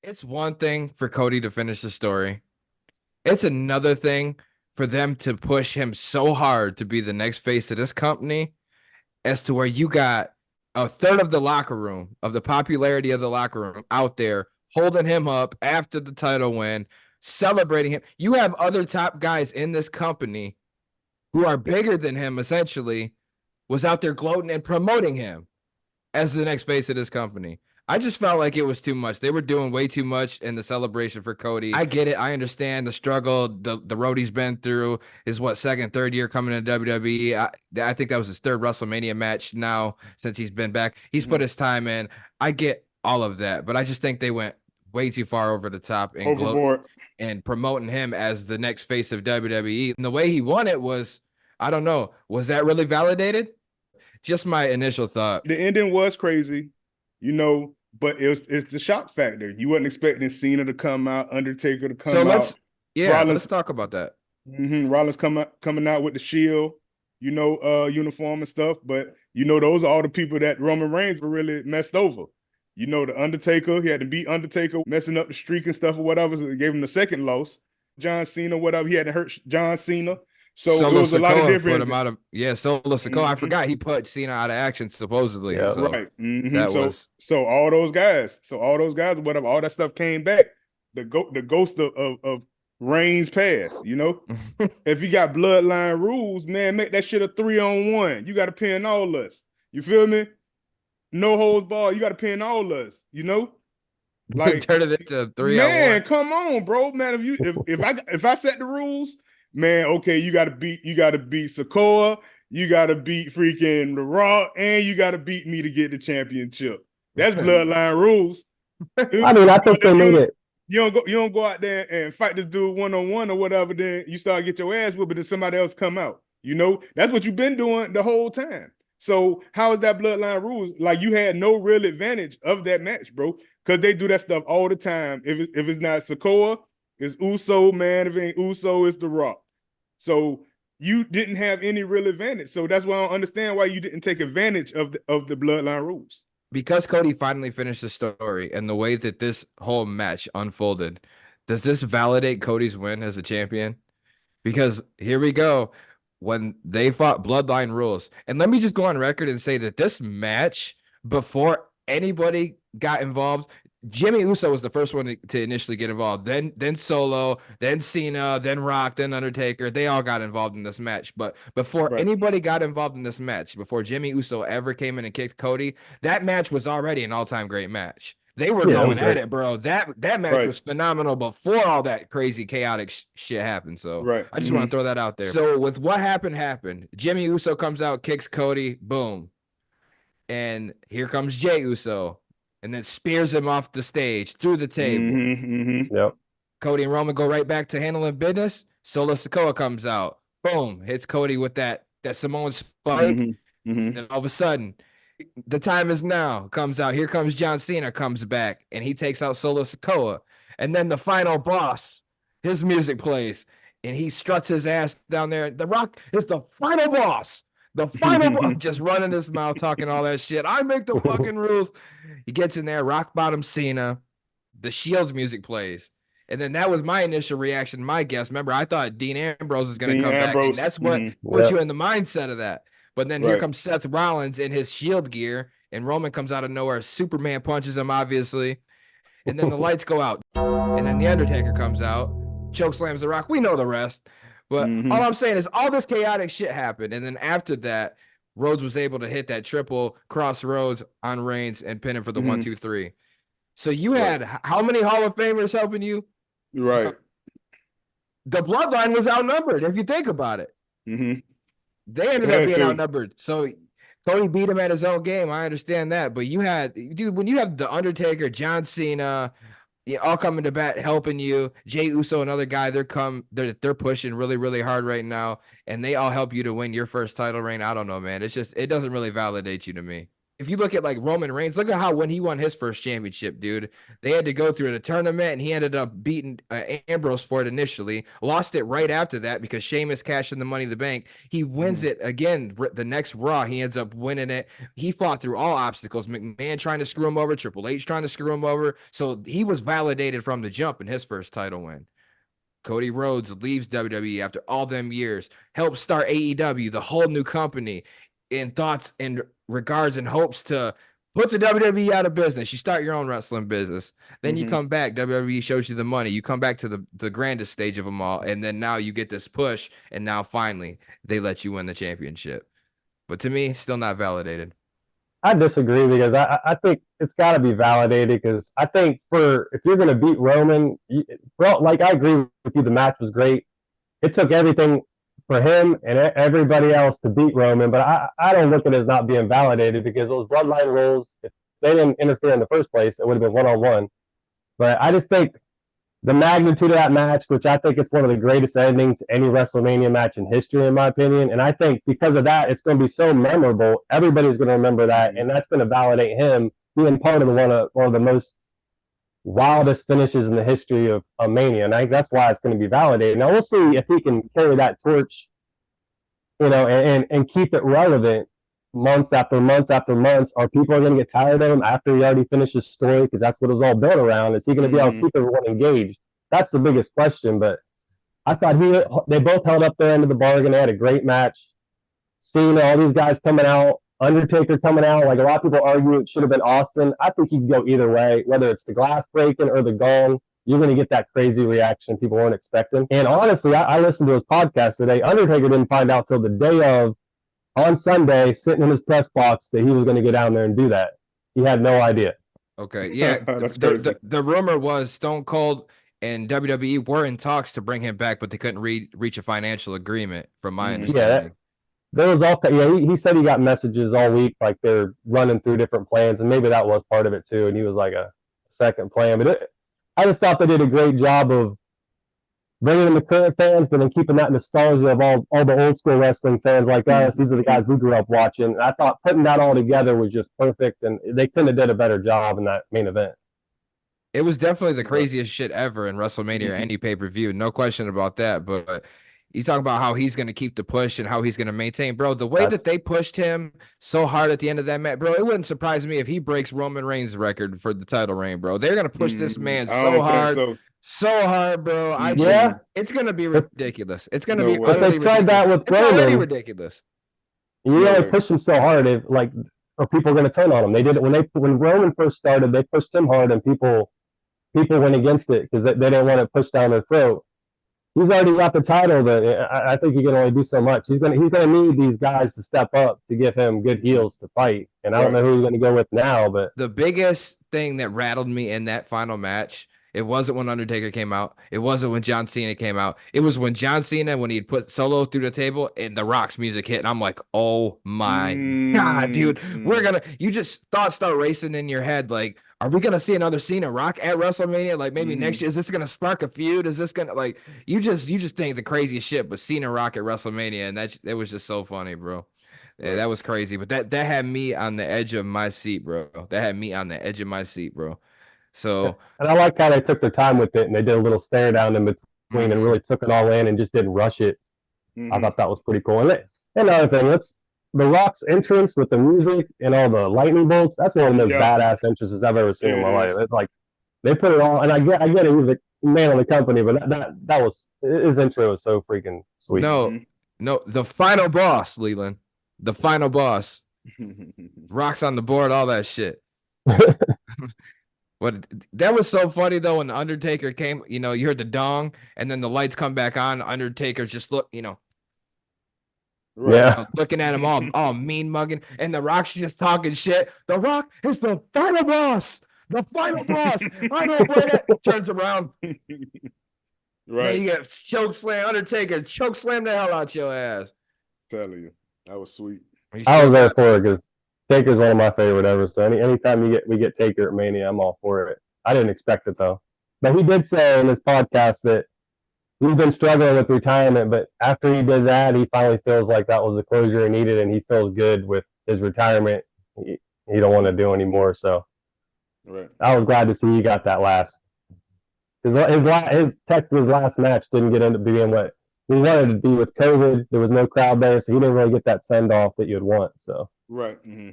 It's one thing for Cody to finish the story. It's another thing for them to push him so hard to be the next face of this company as to where you got a third of the locker room, of the popularity of the locker room out there holding him up after the title win, celebrating him. You have other top guys in this company who are bigger than him, essentially, was out there gloating and promoting him as the next face of this company. I just felt like it was too much. They were doing way too much in the celebration for Cody. I get it. I understand the struggle the road he's been through. His second, third year coming into WWE. I think that was his third WrestleMania match now since he's been back. He's put his time in. I get all of that, but I just think they went way too far over the top and Overboard. and promoting him as the next face of WWE. And the way he won it was, I don't know, was that really validated? Just my initial thought. The ending was crazy, but it's the shock factor. You wasn't expecting Cena to come out, Undertaker to come out. Let's talk about that. Rollins coming out with the Shield, uniform and stuff. But those are all the people that Roman Reigns really messed over. The Undertaker, he had to beat Undertaker, messing up the streak and stuff or whatever. So it gave him the second loss. John Cena, whatever, he had to hurt John Cena. So Solo it was Sikoa a lot of different. Put him out of Solo Sikoa. I forgot he put Cena out of action supposedly. Yeah. So Right. So all those guys, whatever, all that stuff came back. The ghost of Reigns past. If you got bloodline rules, man, make that shit a 3-on-1. You got to pin all us. You feel me? No holds barred. You got to pin all us. Like turn it into 3-on-1. Man, come on, bro. Man, if I set the rules. Man, okay, you gotta beat Sikoa, you gotta beat freaking The Rock, and you gotta beat me to get the championship. That's bloodline rules. I mean, I think they made it. You don't go out there and fight this dude 1-on-1 or whatever, then you start to get your ass whooped, but then somebody else come out. That's what you've been doing the whole time. So how is that bloodline rules? Like, you had no real advantage of that match, bro, because they do that stuff all the time. If it's not Sikoa, it's Uso, man. If it ain't Uso, it's The Rock. So you didn't have any real advantage. So that's why I don't understand why you didn't take advantage of the bloodline rules. Because Cody finally finished the story and the way that this whole match unfolded, does this validate Cody's win as a champion? Because here we go. When they fought bloodline rules, and let me just go on record and say that this match, before anybody got involved, Jimmy Uso was the first one to initially get involved. Then Solo, then Cena, then Rock, then Undertaker. They all got involved in this match. But before anybody got involved in this match, before Jimmy Uso ever came in and kicked Cody, that match was already an all-time great match. They were going at it, bro. That match was phenomenal before all that crazy chaotic shit happened. So I just want to throw that out there. So with what happened. Jimmy Uso comes out, kicks Cody, boom. And here comes Jey Uso. And then spears him off the stage through the table. Yep. Cody and Roman go right back to handling business. Solo Sikoa comes out. Boom. Hits Cody with that Samoan spike. And all of a sudden, the time is now. Comes out. Here comes John Cena, comes back. And he takes out Solo Sikoa. And then the final boss, his music plays. And he struts his ass down there. The Rock is the final boss. The final just running his mouth, talking all that shit. I make the fucking rules. He gets in there, rock bottom Cena. The Shield's music plays. And then that was my initial reaction, my guess. Remember, I thought Dean Ambrose was going to come back. And that's what put you in the mindset of that. But then here comes Seth Rollins in his Shield gear. And Roman comes out of nowhere. Superman punches him, obviously. And then the lights go out. And then the Undertaker comes out. Chokeslams The Rock. We know the rest. But all I'm saying is all this chaotic shit happened. And then after that, Rhodes was able to hit that triple cross Rhodes on Reigns and pin him for the 1-2-3. So you had how many Hall of Famers helping you? Right. The bloodline was outnumbered, if you think about it. They ended up being outnumbered. So Cody beat him at his own game. I understand that. But when you have The Undertaker, John Cena, all coming to bat, helping you. Jey Uso, another guy, they're pushing really, really hard right now, and they all help you to win your first title reign. I don't know, man. It doesn't really validate you to me. if you look at like Roman Reigns, look at how when he won his first championship, dude, they had to go through the tournament and he ended up beating Ambrose for it initially, lost it right after that because Sheamus cashed in the Money in the Bank. He wins it again the next Raw. He ends up winning it. He fought through all obstacles. McMahon trying to screw him over, Triple H trying to screw him over. So he was validated from the jump in his first title win. Cody Rhodes leaves WWE after all them years, helps start AEW, the whole new company, in thoughts and regards and hopes to put the WWE out of business. You start your own wrestling business. Then you come back. WWE shows you the money. You come back to the grandest stage of them all. And then now you get this push. And now finally they let you win the championship. But to me, still not validated. I disagree because I think it's got to be validated because I think if you're going to beat Roman, like I agree with you, the match was great. It took everything for him and everybody else to beat Roman, but I don't look at it as not being validated because those bloodline rules, if they didn't interfere in the first place, it would have been one-on-one. But I just think the magnitude of that match, which I think it's one of the greatest endings to any WrestleMania match in history, in my opinion. And I think because of that, it's going to be so memorable. Everybody's going to remember that, and that's going to validate him being part of one of the most wildest finishes in the history of Mania. And I think that's why it's going to be validated. Now we'll see if he can carry that torch, and keep it relevant months after months after months. Are people going to get tired of him after he already finished his story? Because that's what it was all built around. Is he going to be able to keep everyone engaged? That's the biggest question. But I thought they both held up their end of the bargain. They had a great match. Cena, all these guys coming out, Undertaker coming out. Like a lot of people argue it should have been Austin. I think he could go either way, whether it's the glass breaking or the gong. You're going to get that crazy reaction people weren't expecting. And honestly, I listened to his podcast today. Undertaker didn't find out till the day of, on Sunday, sitting in his press box, that he was going to go down there and do that. He had no idea. Okay, yeah. the rumor was Stone Cold and WWE were in talks to bring him back, but they couldn't reach a financial agreement, from my understanding. There was he said he got messages all week, like they're running through different plans, and maybe that was part of it too, and he was like a second plan. But I just thought they did a great job of bringing in the current fans, but then keeping that nostalgia of all the old school wrestling fans like us. These are the guys we grew up watching. And I thought putting that all together was just perfect, and they couldn't have did a better job in that main event. It was definitely the craziest shit ever in WrestleMania or any pay-per-view. No question about that. But you talk about how he's going to keep the push and how he's going to maintain, bro. The way that they pushed him so hard at the end of that match, bro, it wouldn't surprise me if he breaks Roman Reigns' record for the title reign, bro. They're going to push this man so hard. So hard, bro. It's gonna be ridiculous. It's gonna be. But they tried that with Roman. It's already ridiculous. You only push him so hard, are people going to turn on him? They did it when Roman first started. They pushed him hard, and people went against it because they didn't want it pushed down their throat. He's already got the title, but I think he can only do so much. He's gonna need these guys to step up to give him good heels to fight. And I don't know who he's going to go with now, but the biggest thing that rattled me in that final match. It wasn't when Undertaker came out. It wasn't when John Cena came out. It was when John Cena, when he'd put Solo through the table and The Rock's music hit. And I'm like, oh my God, dude. You just thoughts start racing in your head. Like, are we going to see another Cena Rock at WrestleMania? Like maybe next year, is this going to spark a feud? Is this going to you just think the craziest shit, but Cena Rock at WrestleMania. And that was just so funny, bro. Yeah, that was crazy. But that had me on the edge of my seat, bro. So, and I like how they took their time with it, and they did a little stare down in between and really took it all in and just didn't rush it. I thought that was pretty cool. And another thing, The Rock's entrance with the music and all the lightning bolts. That's one of the most badass entrances I've ever seen in my life. It's like they put it all, and I get it. He was a man of the company, but that was his intro was so freaking sweet. No, the final boss, Leland, the final boss, Rock's on the board, all that shit. But that was so funny though when the Undertaker came, you heard the dong and then the lights come back on. Undertaker's just looking at him all mean mugging, and the Rock's just talking shit. The Rock is the final boss. The final boss. I don't play that. Turns around. Right. You get choke slam. Undertaker choke slam the hell out your ass. Telling you, that was sweet. I was there for it because Taker's one of my favorite ever. So anytime we get Taker at Mania, I'm all for it. I didn't expect it though. But he did say in his podcast that he's been struggling with retirement, but after he did that, he finally feels like that was the closure he needed, and he feels good with his retirement. you don't want to do anymore. So Right. I was glad to see he got that last. His last match didn't get into being what we wanted to be with COVID. There was no crowd there, so he didn't really get that send off that you'd want. So right. Mm-hmm.